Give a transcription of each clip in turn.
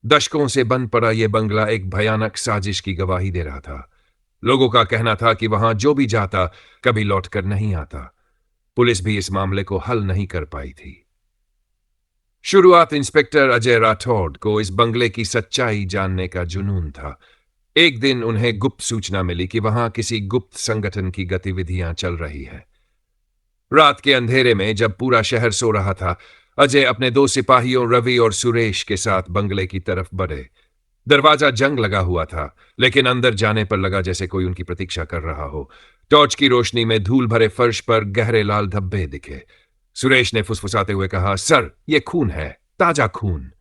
दशकों से बंद पड़ा यह बंगला एक भयानक साजिश की गवाही दे रहा था। लोगों का कहना था कि वहां जो भी जाता कभी लौटकर नहीं आता। पुलिस भी इस मामले को हल नहीं कर पाई थी। शुरुआत इंस्पेक्टर अजय राठौड़ को इस बंगले की सच्चाई जानने का जुनून था। एक दिन उन्हें गुप्त सूचना मिली कि वहां किसी गुप्त संगठन की गतिविधियां चल रही है। रात के अंधेरे में जब पूरा शहर सो रहा था, अजय अपने दो सिपाहियों रवि और सुरेश के साथ बंगले की तरफ बढ़े। दरवाजा जंग लगा हुआ था, लेकिन अंदर जाने पर लगा जैसे कोई उनकी प्रतीक्षा कर रहा हो। टॉर्च की रोशनी में धूल भरे फर्श पर गहरे लाल धब्बे दिखे। सुरेश ने फुसफुसाते हुए कहा, सर, ये खून है, ताजा खून।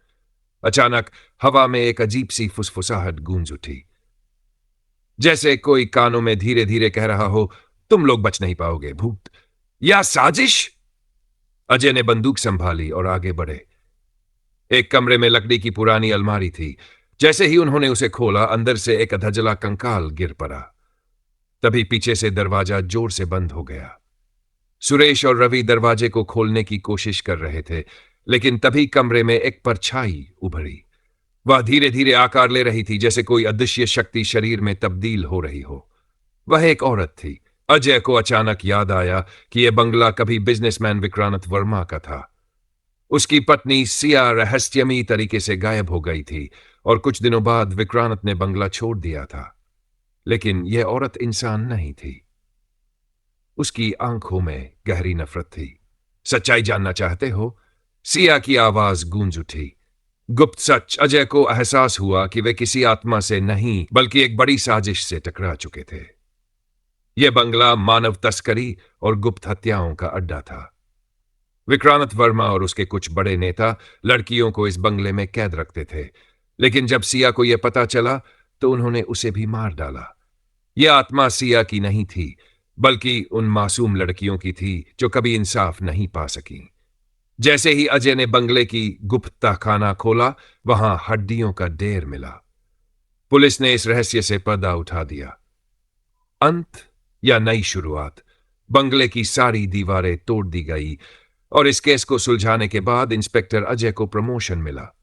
अचानक हवा में एक अजीब सी फुसफुसाहट गूंज उठी, जैसे कोई कानों में धीरे धीरे कह रहा हो, तुम लोग बच नहीं पाओगे, भूत या साजिश। अजय ने बंदूक संभाली और आगे बढ़े। एक कमरे में लकड़ी की पुरानी अलमारी थी। जैसे ही उन्होंने उसे खोला, अंदर से एक अधजला कंकाल गिर पड़ा। तभी पीछे से दरवाजा जोर से बंद हो गया। सुरेश और रवि दरवाजे को खोलने की कोशिश कर रहे थे, लेकिन तभी कमरे में एक परछाई उभरी। वह धीरे धीरे आकार ले रही थी, जैसे कोई अदृश्य शक्ति शरीर में तब्दील हो रही हो। वह एक औरत थी। अजय को अचानक याद आया कि यह बंगला कभी बिजनेसमैन विक्रांत वर्मा का था। उसकी पत्नी सिया रहस्यमयी तरीके से गायब हो गई थी और कुछ दिनों बाद विक्रांत ने बंगला छोड़ दिया था। लेकिन यह औरत इंसान नहीं थी। उसकी आंखों में गहरी नफरत थी। सच्चाई जानना चाहते हो? सिया की आवाज गूंज उठी। गुप्त सच। अजय को एहसास हुआ कि वे किसी आत्मा से नहीं, बल्कि एक बड़ी साजिश से टकरा चुके थे। यह बंगला मानव तस्करी और गुप्त हत्याओं का अड्डा था। विक्रांत वर्मा और उसके कुछ बड़े नेता लड़कियों को इस बंगले में कैद रखते थे, लेकिन जब सिया को यह पता चला तो उन्होंने उसे भी मार डाला। यह आत्मा सिया की नहीं थी, बल्कि उन मासूम लड़कियों की थी जो कभी इंसाफ नहीं पा सकी। जैसे ही अजय ने बंगले की गुप्त तहखाना खोला, वहां हड्डियों का ढेर मिला। पुलिस ने इस रहस्य से पर्दा उठा दिया। अंत या नई शुरुआत? बंगले की सारी दीवारें तोड़ दी गई और इस केस को सुलझाने के बाद इंस्पेक्टर अजय को प्रमोशन मिला।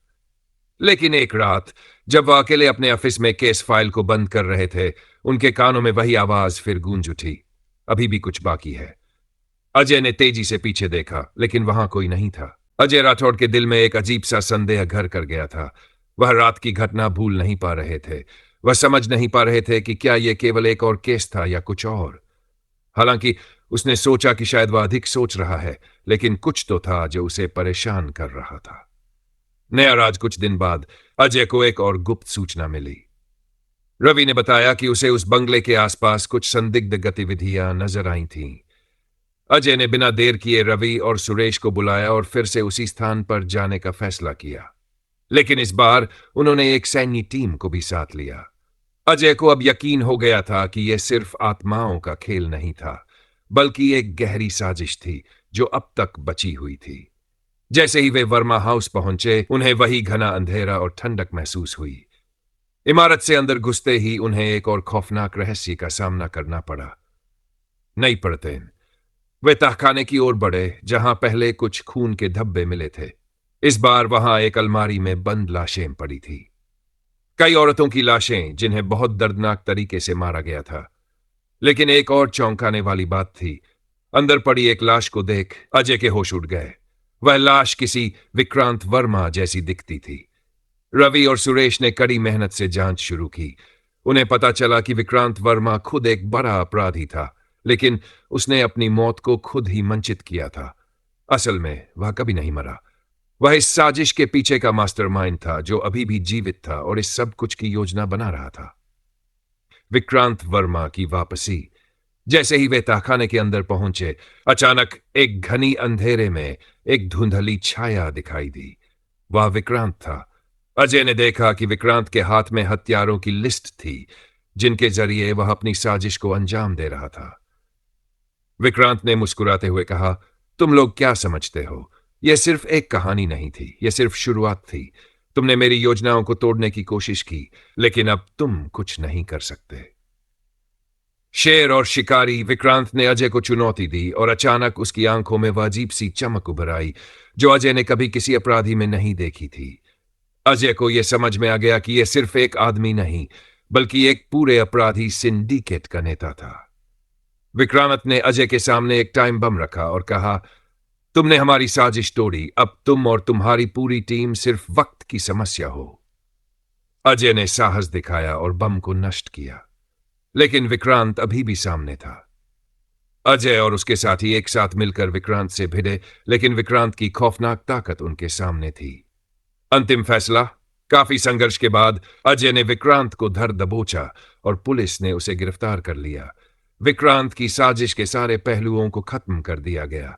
लेकिन एक रात जब वह अकेले अपने ऑफिस में केस फाइल को बंद कर रहे थे, उनके कानों में वही आवाज फिर गूंज उठी, अभी भी कुछ बाकी है। अजय ने तेजी से पीछे देखा, लेकिन वहां कोई नहीं था। अजय राठौड़ के दिल में एक अजीब सा संदेह घर कर गया था। वह रात की घटना भूल नहीं पा रहे थे। वह समझ नहीं पा रहे थे कि क्या यह केवल एक और केस था या कुछ और। हालांकि उसने सोचा कि शायद वह अधिक सोच रहा है, लेकिन कुछ तो था जो उसे परेशान कर रहा था। नया राज। कुछ दिन बाद अजय को एक और गुप्त सूचना मिली। रवि ने बताया कि उसे उस बंगले के आसपास कुछ संदिग्ध गतिविधियां नजर आई थीं। अजय ने बिना देर किए रवि और सुरेश को बुलाया और फिर से उसी स्थान पर जाने का फैसला किया। लेकिन इस बार उन्होंने एक सैन्य टीम को भी साथ लिया। अजय को अब यकीन हो गया था कि यह सिर्फ आत्माओं का खेल नहीं था, बल्कि एक गहरी साजिश थी जो अब तक बची हुई थी। जैसे ही वे वर्मा हाउस पहुंचे, उन्हें वही घना अंधेरा और ठंडक महसूस हुई। इमारत से अंदर घुसते ही उन्हें एक और खौफनाक रहस्य का सामना करना पड़ा। नई परतें। वे तहखाने की ओर बढ़े, जहां पहले कुछ खून के धब्बे मिले थे। इस बार वहां एक अलमारी में बंद लाशें पड़ी थी। कई औरतों की लाशें जिन्हें बहुत दर्दनाक तरीके से मारा गया था। लेकिन एक और चौंकाने वाली बात थी। अंदर पड़ी एक लाश को देख अजय के होश उड़ गए। वह लाश किसी विक्रांत वर्मा जैसी दिखती थी। रवि और सुरेश ने कड़ी मेहनत से जांच शुरू की। उन्हें पता चला कि विक्रांत वर्मा खुद एक बड़ा अपराधी था, लेकिन उसने अपनी मौत को खुद ही मंचित किया था। असल में वह कभी नहीं मरा। वह इस साजिश के पीछे का मास्टरमाइंड था, जो अभी भी जीवित था और इस सब कुछ की योजना बना रहा था। विक्रांत वर्मा की वापसी। जैसे ही वे तहखाने के अंदर पहुंचे, अचानक एक घनी अंधेरे में एक धुंधली छाया दिखाई दी। वह विक्रांत था। अजय ने देखा कि विक्रांत के हाथ में हथियारों की लिस्ट थी, जिनके जरिए वह अपनी साजिश को अंजाम दे रहा था। विक्रांत ने मुस्कुराते हुए कहा, तुम लोग क्या समझते हो? यह सिर्फ एक कहानी नहीं थी, यह सिर्फ शुरुआत थी। तुमने मेरी योजनाओं को तोड़ने की कोशिश की, लेकिन अब तुम कुछ नहीं कर सकते। शेर और शिकारी। विक्रांत ने अजय को चुनौती दी और अचानक उसकी आंखों में वह अजीब सी चमक उभर आई जो अजय ने कभी किसी अपराधी में नहीं देखी थी। अजय को यह समझ में आ गया कि यह सिर्फ एक आदमी नहीं बल्कि एक पूरे अपराधी सिंडिकेट का नेता था। विक्रांत ने अजय के सामने एक टाइम बम रखा और कहा, तुमने हमारी साजिश तोड़ी, अब तुम और तुम्हारी पूरी टीम सिर्फ वक्त की समस्या हो। अजय ने साहस दिखाया और बम को नष्ट किया, लेकिन विक्रांत अभी भी सामने था। अजय और उसके साथी एक साथ मिलकर विक्रांत से भिड़े, लेकिन विक्रांत की खौफनाक ताकत उनके सामने थी। अंतिम फैसला, काफी संघर्ष के बाद अजय ने विक्रांत को धर दबोचा और पुलिस ने उसे गिरफ्तार कर लिया। विक्रांत की साजिश के सारे पहलुओं को खत्म कर दिया गया,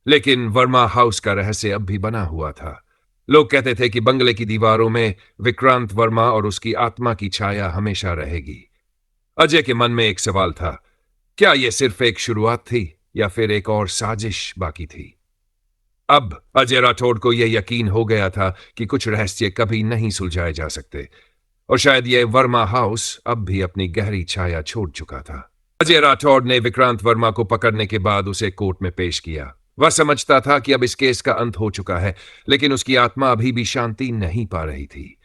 लेकिन वर्मा हाउस का रहस्य अब भी बना हुआ था। लोग कहते थे कि बंगले की दीवारों में विक्रांत वर्मा और उसकी आत्मा की छाया हमेशा रहेगी। अजय के मन में एक सवाल था, क्या यह सिर्फ एक शुरुआत थी या फिर एक और साजिश बाकी थी? अब अजय राठौड़ को यह यकीन हो गया था कि कुछ रहस्य कभी नहीं सुलझाए जा सकते, और शायद यह वर्मा हाउस अब भी अपनी गहरी छाया छोड़ चुका था। अजय राठौड़ ने विक्रांत वर्मा को पकड़ने के बाद उसे कोर्ट में पेश किया। वह समझता था कि अब इस केस का अंत हो चुका है, लेकिन उसकी आत्मा अभी भी शांति नहीं पा रही थी।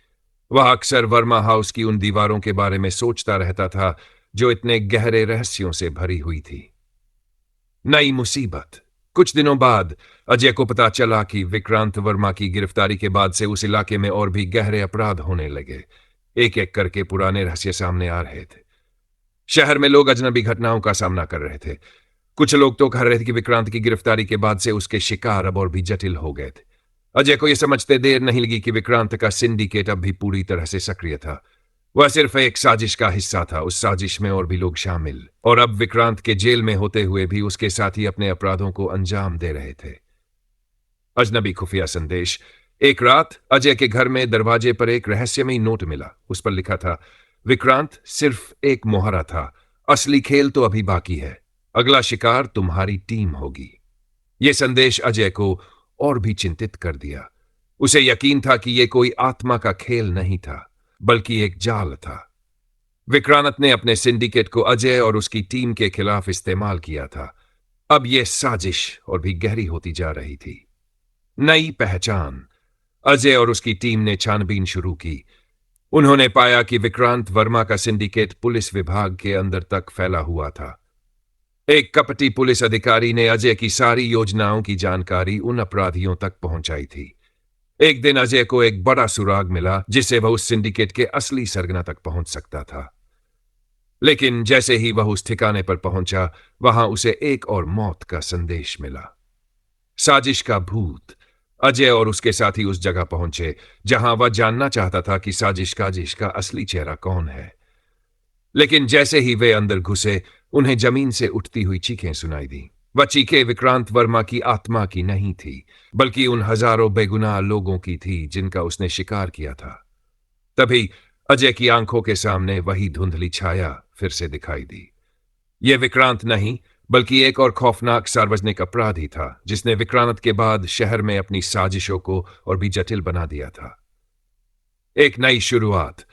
वह अक्सर वर्मा हाउस की उन दीवारों के बारे में सोचता रहता था जो इतने गहरे रहस्यों से भरी हुई थी। नई मुसीबत। कुछ दिनों बाद अजय को पता चला कि विक्रांत वर्मा की गिरफ्तारी के बाद से उस इलाके में और भी गहरे अपराध होने लगे। एक एक करके पुराने रहस्य सामने आ रहे थे। शहर में लोग अजनबी घटनाओं का सामना कर रहे थे। कुछ लोग तो कह रहे थे कि विक्रांत की गिरफ्तारी के बाद से उसके शिकार अब और भी जटिल हो गए थे। अजय को यह समझते देर नहीं लगी कि विक्रांत का सिंडिकेट अब भी पूरी तरह से सक्रिय था। वह सिर्फ एक साजिश का हिस्सा था, उस साजिश में और भी लोग शामिल, और अब विक्रांत के जेल में होते हुए भी उसके साथी अपने अपराधों को अंजाम दे रहे थे। अजनबी खुफिया संदेश। एक रात अजय के घर में दरवाजे पर एक रहस्यमयी नोट मिला। उस पर लिखा था, विक्रांत सिर्फ एक मोहरा था, असली खेल तो अभी बाकी है, अगला शिकार तुम्हारी टीम होगी। यह संदेश अजय को और भी चिंतित कर दिया। उसे यकीन था कि यह कोई आत्मा का खेल नहीं था, बल्कि एक जाल था। विक्रांत ने अपने सिंडिकेट को अजय और उसकी टीम के खिलाफ इस्तेमाल किया था। अब यह साजिश और भी गहरी होती जा रही थी। नई पहचान। अजय और उसकी टीम ने छानबीन शुरू की। उन्होंने पाया कि विक्रांत वर्मा का सिंडिकेट पुलिस विभाग के अंदर तक फैला हुआ था। एक कपटी पुलिस अधिकारी ने अजय की सारी योजनाओं की जानकारी उन अपराधियों तक पहुंचाई थी। एक दिन अजय को एक बड़ा सुराग मिला जिससे वह उस सिंडिकेट के असली सरगना तक पहुंच सकता था। लेकिन जैसे ही वह उस ठिकाने पर पहुंचा, वहां उसे एक और मौत का संदेश मिला। साजिश का भूत। अजय और उसके साथी उस जगह पहुंचे जहां वह जानना चाहता था कि साजिश का असली चेहरा कौन है। लेकिन जैसे ही वे अंदर घुसे, उन्हें जमीन से उठती हुई चीखें सुनाई दी। वह चीखें विक्रांत वर्मा की आत्मा की नहीं थी, बल्कि उन हजारों बेगुनाह लोगों की थी जिनका उसने शिकार किया था। तभी अजय की आंखों के सामने वही धुंधली छाया फिर से दिखाई दी। यह विक्रांत नहीं, बल्कि एक और खौफनाक सार्वजनिक अपराधी था जिसने विक्रांत के बाद शहर में अपनी साजिशों को और भी जटिल बना दिया था। एक नई शुरुआत।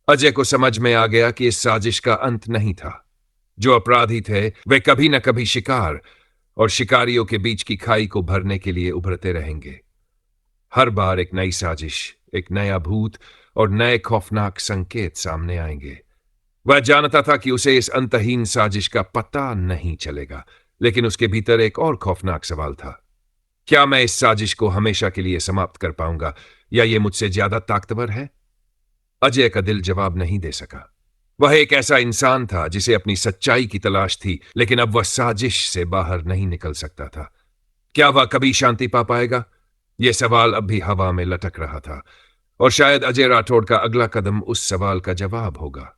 अजय को समझ में आ गया कि इस साजिश का अंत नहीं था। जो अपराधी थे वे कभी न कभी शिकार और शिकारियों के बीच की खाई को भरने के लिए उभरते रहेंगे। हर बार एक नई साजिश, एक नया भूत और नए खौफनाक संकेत सामने आएंगे। वह जानता था कि उसे इस अंतहीन साजिश का पता नहीं चलेगा, लेकिन उसके भीतर एक और खौफनाक सवाल था, क्या मैं इस साजिश को हमेशा के लिए समाप्त कर पाऊंगा या यह मुझसे ज्यादा ताकतवर है? अजय का दिल जवाब नहीं दे सका। वह एक ऐसा इंसान था जिसे अपनी सच्चाई की तलाश थी, लेकिन अब वह साजिश से बाहर नहीं निकल सकता था। क्या वह कभी शांति पा पाएगा? यह सवाल अब भी हवा में लटक रहा था, और शायद अजय राठौड़ का अगला कदम उस सवाल का जवाब होगा।